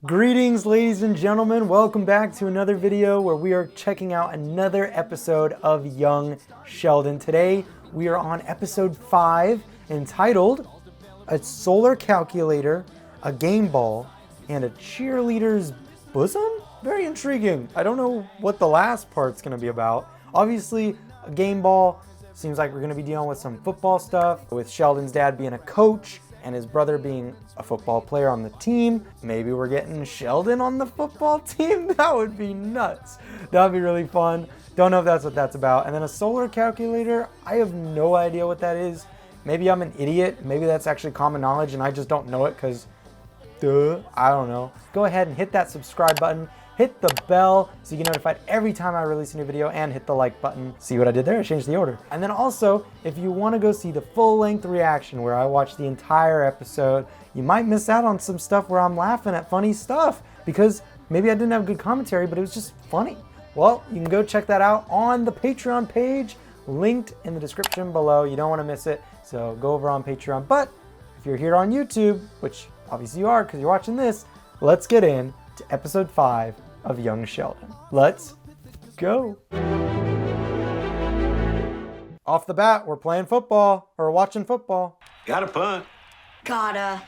Greetings, ladies and gentlemen. Welcome back to another video where we are checking out another episode of Young Sheldon. Today, we are on episode 5 entitled A Solar Calculator, a Game Ball, and a Cheerleader's Bosom? Very intriguing. I don't know what the last part's going to be about. Obviously, a game ball. Seems like we're going to be dealing with some football stuff, with Sheldon's dad being a coach and his brother being a football player on the team. Maybe we're getting Sheldon on the football team? That would be nuts. That would be really fun. Don't know if that's what that's about. And then a solar calculator, I have no idea what that is. Maybe I'm an idiot. Maybe that's actually common knowledge and I just don't know it because, I don't know. Go ahead and hit that subscribe button. Hit the bell so you get notified every time I release a new video, and hit the like button. See what I did there? I changed the order. And then also, if you want to go see the full-length reaction where I watched the entire episode, you might miss out on some stuff where I'm laughing at funny stuff because maybe I didn't have good commentary, but it was just funny. Well, you can go check that out on the Patreon page, linked in the description below. You don't want to miss it, so go over on Patreon. But if you're here on YouTube, which obviously you are because you're watching this, let's get in to episode 5 of Young Sheldon. Let's go. Off the bat, we're playing football, or watching football. Gotta punt. Gotta.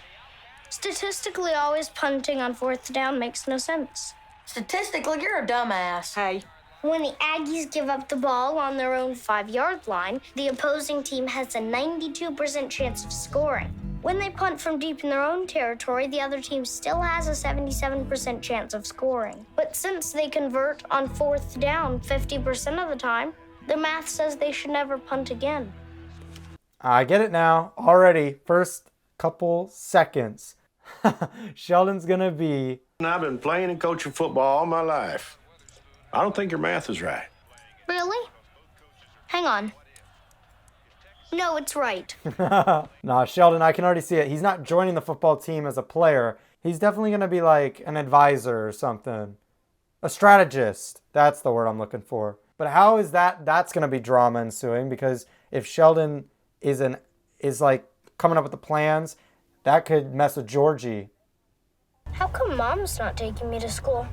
Statistically, always punting on fourth down makes no sense. Statistically, you're a dumbass. Hey. When the Aggies give up the ball on their own 5-yard line, the opposing team has a 92% chance of scoring. When they punt from deep in their own territory, the other team still has a 77% chance of scoring. But since they convert on fourth down 50% of the time, the math says they should never punt again. I get it now. Already, first couple seconds. Sheldon's gonna be... I've been playing and coaching football all my life. I don't think your math is right. Really? Hang on. No, it's right. Nah, Sheldon, I can already see it. He's not joining the football team as a player. He's definitely going to be like an advisor or something. A strategist. That's the word I'm looking for. But how is that? That's going to be drama ensuing, because if Sheldon is like coming up with the plans, that could mess with Georgie. How come Mom's not taking me to school?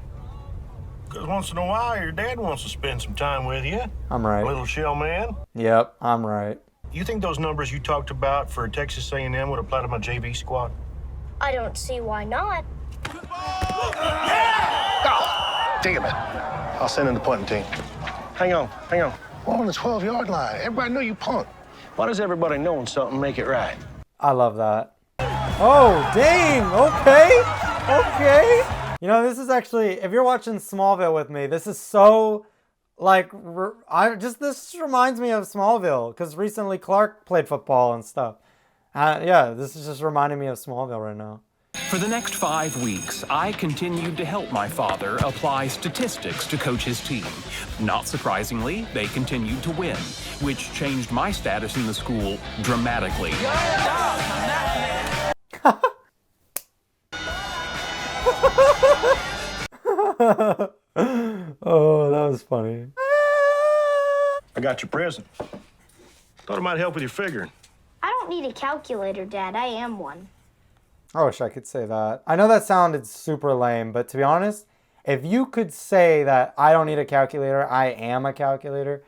Because once in a while, your dad wants to spend some time with you. I'm right. Little shell man. Yep, I'm right. You think those numbers you talked about for Texas A&M would apply to my JV squad? I don't see why not. Oh, damn it. I'll send in the punting team. Hang on. We're on the 12-yard line. Everybody know you punt. Why does everybody knowing something make it right? I love that. Oh, dang. Okay. You know, this is actually, if you're watching Smallville with me, this is so... Like, this reminds me of Smallville, because recently Clark played football and stuff. Yeah, this is just reminding me of Smallville right now. For the next 5 weeks, I continued to help my father apply statistics to coach his team. Not surprisingly, they continued to win, which changed my status in the school dramatically. Oh, that was funny. I got your present. Thought it might help with your figuring. I don't need a calculator, Dad. I am one. I wish I could say that. I know that sounded super lame, but to be honest, if you could say that I don't need a calculator, I am a calculator,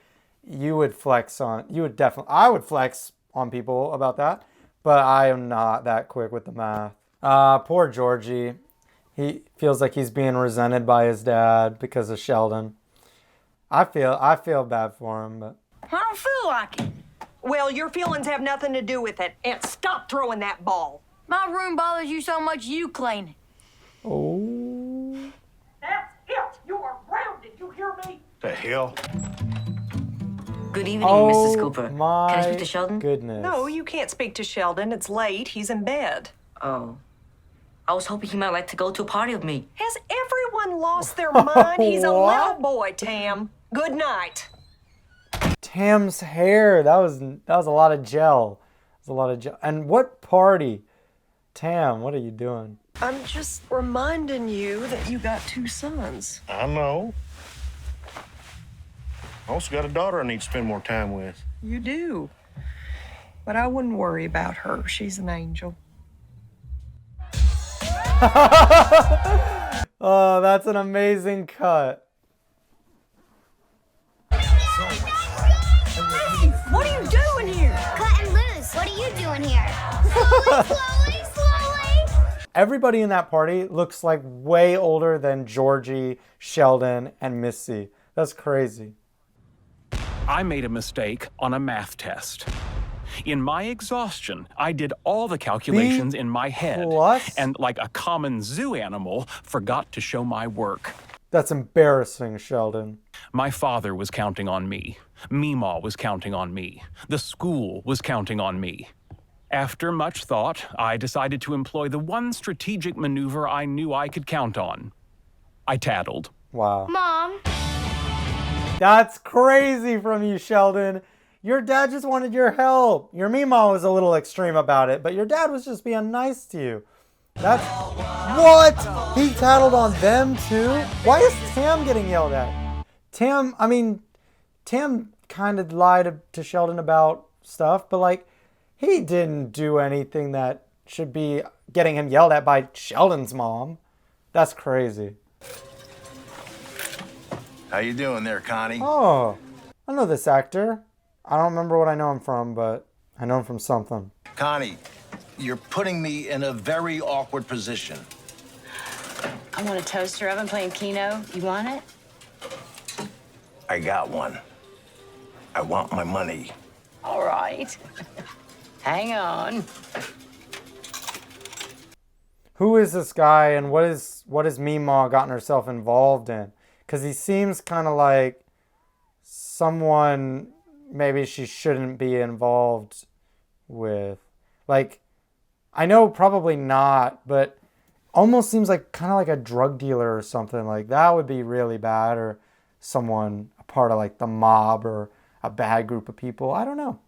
I would flex on people about that, but I am not that quick with the math. Poor Georgie. He feels like he's being resented by his dad because of Sheldon. I feel bad for him, but... I don't feel like it. Well, your feelings have nothing to do with it. And stop throwing that ball. My room bothers you so much, you clean it. Oh... That's it. You are grounded. You hear me? The hell? Good evening, Oh, Mrs. Cooper. my Can I speak to Sheldon? goodness. No, you can't speak to Sheldon. It's late. He's in bed. Oh. I was hoping he might like to go to a party with me. Has everyone lost their mind? He's a What? little boy, Tam. Good night. Tam's hair. That was a lot of gel. It was a lot of gel. And what party? Tam, what are you doing? I'm just reminding you that you got 2 sons. I know. I also got a daughter I need to spend more time with. You do. But I wouldn't worry about her. She's an angel. Oh, that's an amazing cut. What are you doing here? Cut and loose. What are you doing here? Slowly, slowly. Everybody in that party looks like way older than Georgie, Sheldon, and Missy. That's crazy. I made a mistake on a math test. In my exhaustion, I did all the calculations in my head and, like a common zoo animal, forgot to show my work. That's embarrassing, Sheldon. My father was counting on me. Meemaw was counting on me. The school was counting on me. After much thought, I decided to employ the one strategic maneuver I knew I could count on. I tattled. Wow. Mom. That's crazy from you, Sheldon. Your dad just wanted your help. Your Meemaw was a little extreme about it, but your dad was just being nice to you. That's... What? He tattled on them too? Why is Tam getting yelled at? Tam kind of lied to Sheldon about stuff, but like, he didn't do anything that should be getting him yelled at by Sheldon's mom. That's crazy. How you doing there, Connie? Oh, I know this actor. I don't remember what I know him from, but I know him from something. Connie, you're putting me in a very awkward position. I want a toaster oven playing Keno. You want it? I got one. I want my money. All right. Hang on. Who is this guy and what has Meemaw gotten herself involved in? Because he seems kind of like someone maybe she shouldn't be involved with. Like, I know probably not, but almost seems like kind of like a drug dealer or something. Like, that would be really bad, or someone a part of like the mob or a bad group of people. I don't know,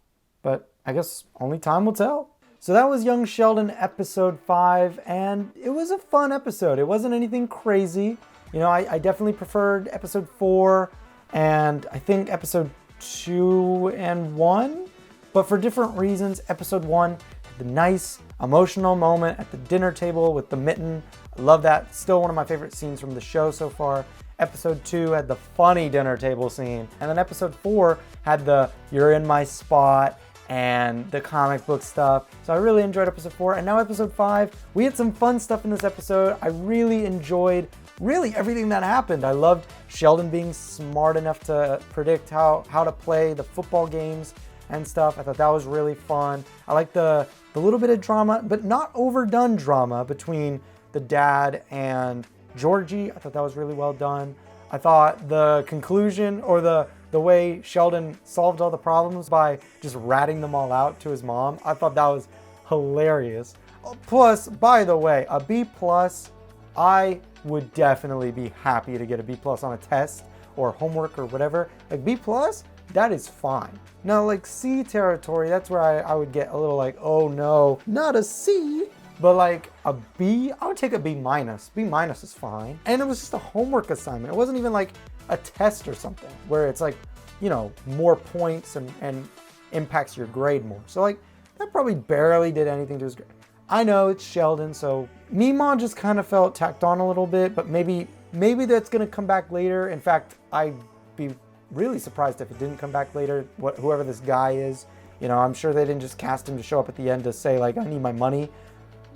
but I guess only time will tell. So that was Young Sheldon episode 5, and it was a fun episode. It wasn't anything crazy. You know, I definitely preferred episode 4 and I think episode 2 and 1, but for different reasons. Episode 1 had the nice emotional moment at the dinner table with the mitten. I love that. Still one of my favorite scenes from the show so far. Episode 2 had the funny dinner table scene, and then episode 4 had the "you're in my spot" and the comic book stuff. So I really enjoyed episode 4, and now episode 5. We had some fun stuff in this episode. I really enjoyed really everything that happened. I loved Sheldon being smart enough to predict how to play the football games and stuff. I thought that was really fun. I liked the little bit of drama, but not overdone drama, between the dad and Georgie. I thought that was really well done. I thought the conclusion, or the way Sheldon solved all the problems by just ratting them all out to his mom, I thought that was hilarious. Plus, by the way, a B+, I would definitely be happy to get a B+ on a test or homework or whatever. Like, B+, that is fine. Now, like C territory, that's where I would get a little like, oh no, not a C. But like a B, I would take a B-. B- is fine. And it was just a homework assignment. It wasn't even like a test or something where it's like, you know, more points and impacts your grade more. So like, that probably barely did anything to his grade. I know it's Sheldon, so Meemaw just kind of felt tacked on a little bit, but maybe that's gonna come back later. In fact, I'd be really surprised if it didn't come back later, whoever this guy is. You know, I'm sure they didn't just cast him to show up at the end to say like, I need my money.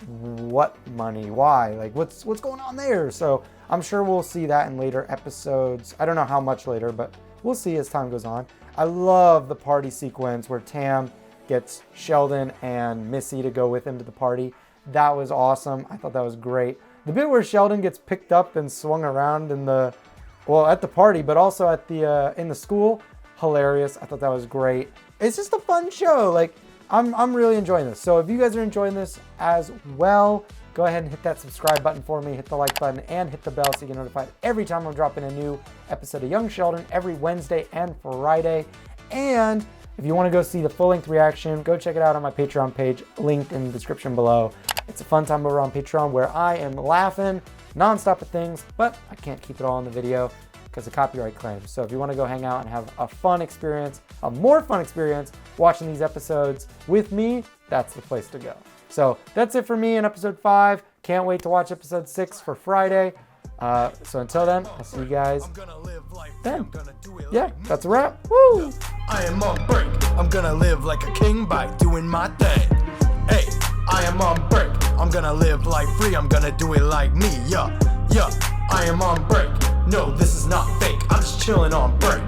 What money? Why? Like, what's going on there? So I'm sure we'll see that in later episodes. I don't know how much later, but we'll see as time goes on. I love the party sequence where Tam gets Sheldon and Missy to go with him to the party. That was awesome. I thought that was great. The bit where Sheldon gets picked up and swung around at the party, but also at the in the school, hilarious. I thought that was great. It's just a fun show. Like, I'm really enjoying this. So if you guys are enjoying this as well, go ahead and hit that subscribe button for me, hit the like button, and hit the bell so you get notified every time I'm dropping a new episode of Young Sheldon every Wednesday and Friday. And if you want to go see the full-length reaction, go check it out on my Patreon page, linked in the description below. It's a fun time over on Patreon where I am laughing nonstop at things, but I can't keep it all in the video because of copyright claims. So if you want to go hang out and have a fun experience, a more fun experience watching these episodes with me, that's the place to go. So that's it for me in episode 5. Can't wait to watch episode 6 for Friday. So until then, I'll see you guys then. Yeah, that's a wrap. Woo! I am on break. I'm gonna live like a king by doing my thing. Hey, I am on break. I'm gonna live life free. I'm gonna do it like me. Yeah, yeah. I am on break. No, this is not fake. I'm just chilling on break.